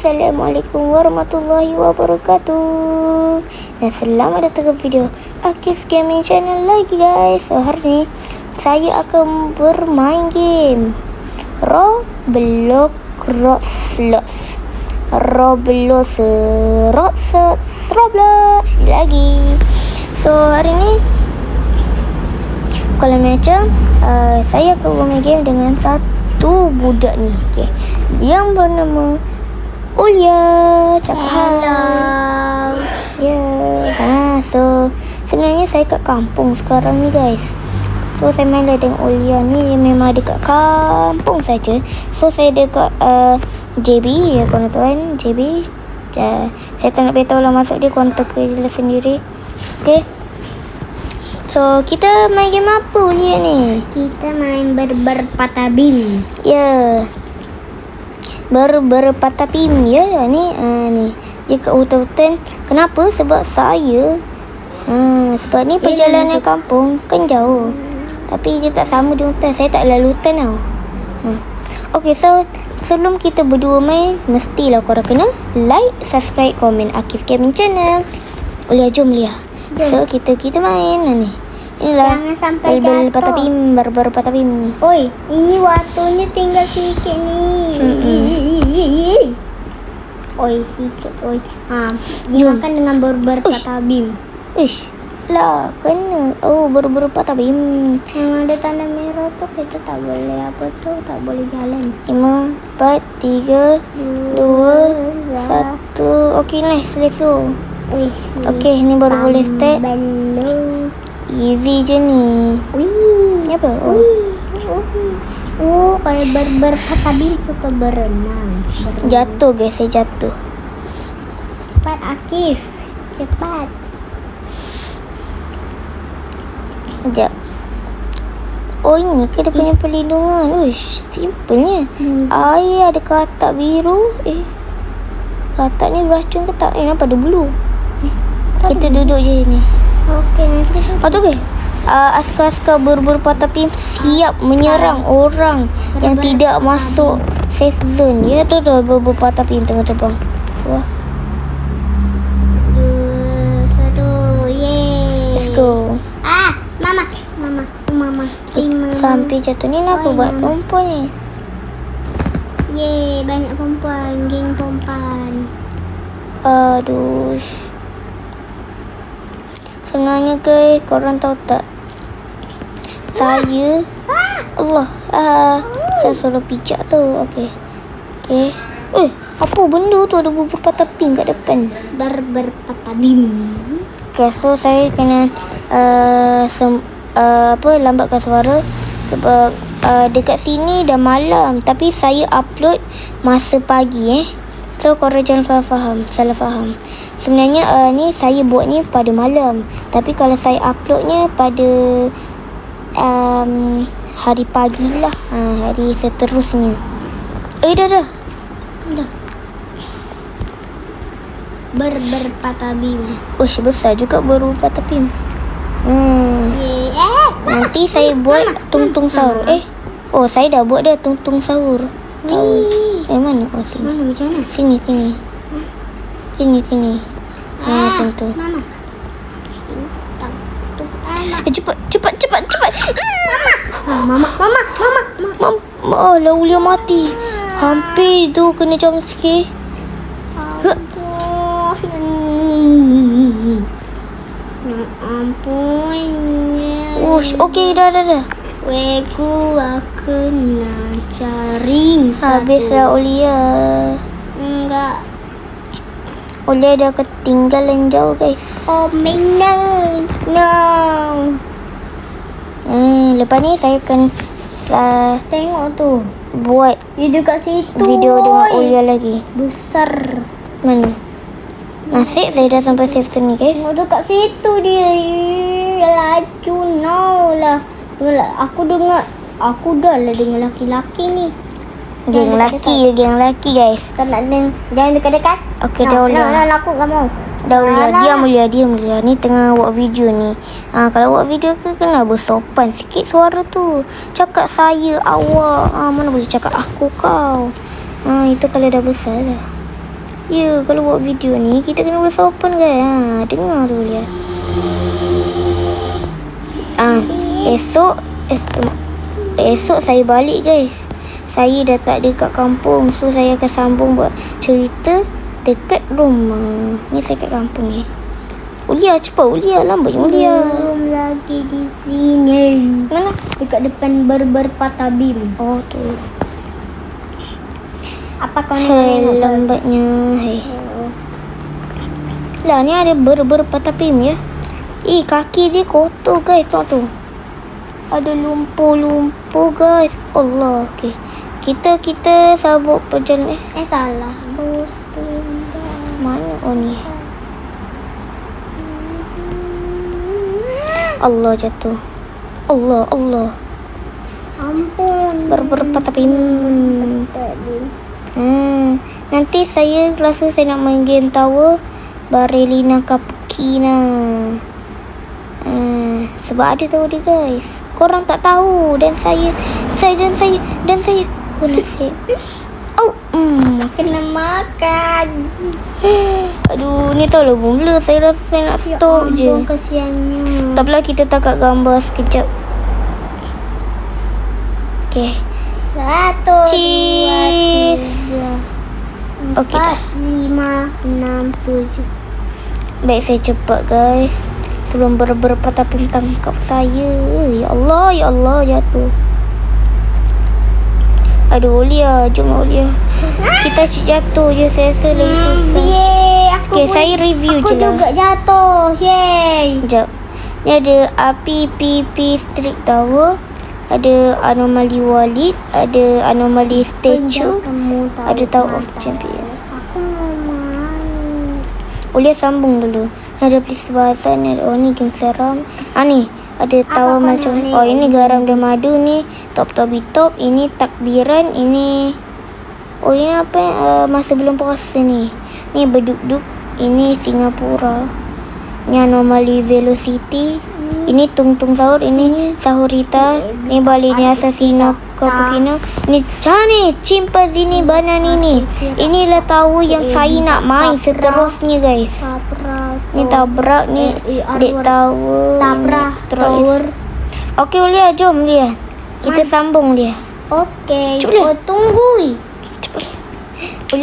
Assalamualaikum warahmatullahi wabarakatuh. Dan selamat datang ke video Akif Gaming Channel lagi guys. So hari ni saya akan bermain game Roblox lagi. So hari ni kalau macam saya akan bermain game dengan satu budak ni, okay, yang bernama Ulia. Cakap hello. Ya. So sebenarnya saya kat kampung sekarang ni guys. So saya main dengan Ulia ni memang dekat kampung saja. So saya dekat JB ya kawan-kawan, JB. Saya tak nak beritahu lah masuk dia, korang teka je sendiri. Okay. So kita main game apa Ulia ni? Kita main berpatah-bim. Ya. Berpatah-bim ya ni. Ni. Dia kat hutan-hutan. Kenapa? Sebab saya sebab ni perjalanan kampung kan jauh. Tapi dia tak sama di hutan. Saya tak lalu hutan tau. Okay, so sebelum kita berdua main, mestilah korang kena like, subscribe, komen Akif Gaming Channel. Ulia, jom Ulia. So kita main ni. Inilah Jangan sampai patah-bim, patah-bim. Oi, ini waktunya tinggal sikit ni. Oi, sikit oi. Dimakan dengan berpatah-bim. Ish, lah kena. Oh, patah-bim. Yang ada tanda merah tu kita tak boleh tak boleh jalan. 5, 4, 3, 2, 1. Okay, nice. Let's go. Okay, ni baru boleh start. Easy je ni. Ni apa? Kayak berpatah-bim suka berenang. Jatuh guys, saya jatuh. Cepat Akif, cepat. Sekejap. Oh, ini ke dia punya perlindungan? Uish, simpelnya. Air ada katak biru. Katak ni beracun ke tak? Nampak ada bulu. Kita duduk je ni. Okey, nanti. Tu ke? Askar-askar berpatah-bim siap menyerang orang yang tidak masuk safe zone. Ya, tu berpatah-bim tengah terbang. Wah. 2, 1, yeay. Let's go. Mama. Sampai jatuh ni apa buat perempuan ni? Yeay, banyak perempuan, geng perempuan. Aduh. Sebenarnya guys, korang tahu tak? Saya saya suruh pijak tu. Okay. Apa benda tu ada berpatah-bim kat depan? Berpatah-bim. Okay, so saya kena lambatkan suara sebab dekat sini dah malam, tapi saya upload masa pagi So korang jangan salah faham. Sebenarnya ni saya buat ni pada malam, tapi kalau saya uploadnya pada hari pagi lah, hari seterusnya. Dah. Berpatah-bim. Ush, besar juga berpatah-bim. Nanti saya buat tung-tung sahur. Saya dah buat dah tung-tung sahur. Tahu? Mana? Sini. Mana macam mana? Sini. Sini. Macam tu. Mama. Cepat. Mama. Lah Ulia mati. Hampir tu kena jump sikit. Ampunnya. Okey dah. Gua kena cari Habislah Ulia. Enggak. Ulia dah ketinggalan jauh guys. Oh no. Lepas ni saya akan Tengok tu. buat Video kat situ. video dengan Ulia lagi. Besar. Mana? Nasib saya dah sampai safe zone ni guys. Tengok tu kat situ dia. Laju now lah. Aku dah lah dengan laki-laki ni. Geng laki guys. Tak nak jangan dekat-dekat. Okey dah Ulia. Aku tak mau. Dah Ulia, diam Ulia. Ni tengah buat video ni. Kalau buat video kena bersopan sikit suara tu. Cakap saya, awak. Mana boleh cakap aku kau. Itu kalau dah besar dah. Ya, kalau buat video ni kita kena bersopan guys. Dengar tu Ulia. Esok saya balik guys. Saya dah tak ada kat kampung. So saya akan sambung buat cerita dekat rumah. Ni saya kat kampung ni. Ulia cepat Ulia, lambatnya Ulia. Belum lagi di sini. Mana? Dekat depan Berber Patabim. Oh tu. Apa kau nak tengok? Lambatnya. Lah ni ada Berber Patapim ya. Kaki dia kotor guys, tengok tu. Ada lumpur-lumpur guys. Allah. Okey. Kita sabuk perjalanan. Salah. Boosting. Mana ni? Allah jatuh. Allah. Ampun. Berber Patapim. Nanti saya rasa saya nak main game tower Barelina Kapukina. Sebab ada tahu dia guys. Korang tak tahu dan saya. Oh nasib. Kena makan. Aduh, ni tahu lah mula saya rasa saya nak stop je. Kesiannya. Tak apalah, kita tangkap gambar sekejap. Okay. 1, 2, Cheese. 3, 4, Okey dah. 5, 6, 7. Baik, saya cepat guys. Sebelum berpatapim tangkap saya. Ya Allah, jatuh. Aduh, Ulia, jom Ulia. Kita jatuh je, saya rasa lagi susah. Okay, saya review je lah. Aku juga jatuh. Yeay. Sekejap. Ni ada api pipi streak tower. Ada anomali walid. Ada anomali statue. Ada Tower of Champion. Aku mau main. Ulia sambung dulu. Ada please bahasa ni. Oh ni game seram. Ni ada tower kau macam nak ni? oh ini garam dan madu ni. Top. Ini takbiran. Ini ini apa masa belum puasa ni. Ni berduk-duk. Ini Singapura. Ni anomali velocity. Ini tung sahur. Ini sahurita. Ni balik ni asasino kapukina. Ni cani chimpanzini banana ni. Inilah tahu yang saya nak main seterusnya guys. Ni tabrak ni dek tower. Tabrak tower. Okey Ulia, jom Ulia. Kita sambung dia. Okey. Cepat, Lia. Oh tunggu. Cepat.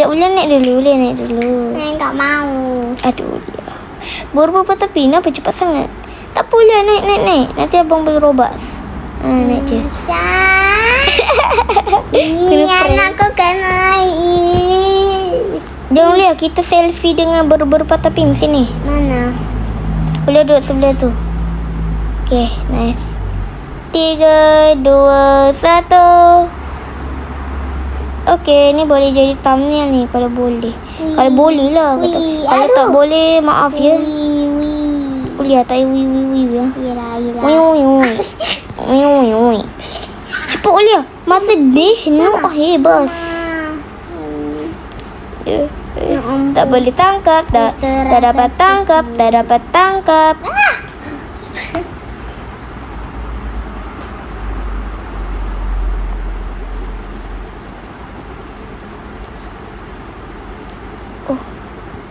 Ulia naik dulu. Saya tak mau. Aduh Ulia. Baru tapi kenapa cepat sangat? Tak apa Ulia, naik. Nanti abang bagi robas. Naik je. Ini anakku kan naik. Jom Ulia, kita selfie dengan berpatapim sini. Mana? Ulia duduk sebelah tu. Okay, nice. 3, 2, 1. Okay, ni boleh jadi thumbnail ni kalau boleh. Kalau boleh lah. Kalau tak boleh, maaf ya. Ulia tak payah wi ya. Yelah. Ui. Cepat Ulia. Masa deh no hebas. Tak boleh tangkap. Tak dapat tangkap.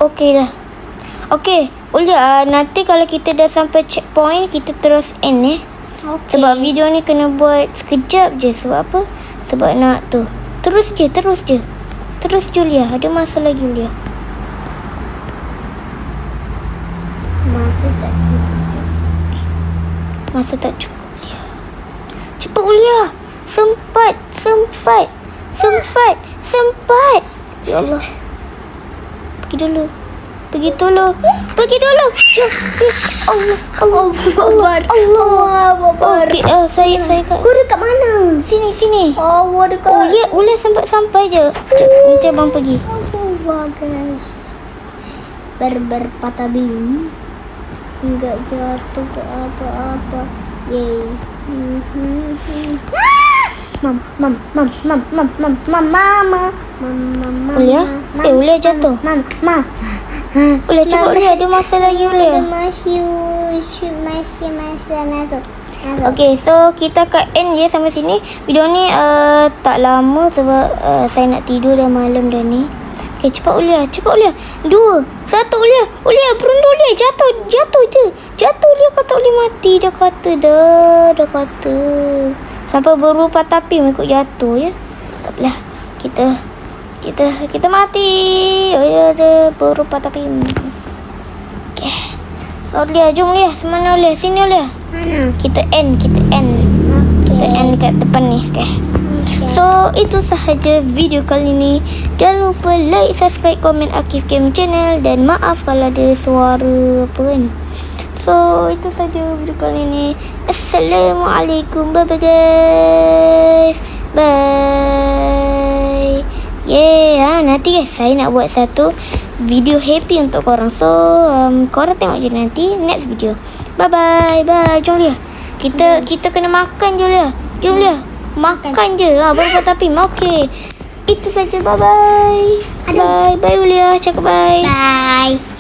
Okey dah. Okey, Ulia, nanti kalau kita dah sampai checkpoint, kita terus end Okay. Sebab video ni kena buat sekejap je. Sebab apa? Sebab nak tu. Terus je Ulia. Ada masa lagi Ulia. Masa tak cukup Ulia. Cepat Ulia. Sempat. Ya Allah. Pergi dulu. Allah. Okey, saya kat. Kau dekat mana? Sini. Oh, dekat. Ulia sampai je. Nanti abang pergi. Oh, bagus. Berpatabim. Enggak jatuh ke apa-apa. Yay. Mama. Ulia? Ulia jatuh. Mama. Ulia cepat Ulia, ada masa lagi Ulia. Masih. Okay, so kita akan end je sampai sini. Video ni tak lama sebab saya nak tidur dah malam dah ni. Okay, cepat Ulia. 2, 1 Ulia. Berundur Ulia. Jatuh je. Jatuh Ulia, kau tak boleh mati. Dia kata dah kata. Sampai berupa tapi ikut jatuh ya. Tak apalah. Kita mati. Ada berupa tapi. Okay. So Ulia, jom Ulia. Semana Ulia? Sini Ulia. Mana? Kita end. Kita end kat depan ni. Okay. So, itu sahaja video kali ni. Jangan lupa like, subscribe, komen Akif Game Channel. Dan maaf kalau ada suara apa kan. So, itu sahaja video kali ni. Assalamualaikum. Bye-bye guys. Bye. Nanti guys, saya nak buat satu video happy untuk korang. So, korang tengok je nanti next video. Bye-bye. Jom Lia. Kita kena makan je Lia. Jom Lia. Makan je. Baru tapi okey. Itu saja. Bye-bye. Bye Ulia. Cakap bye. Bye.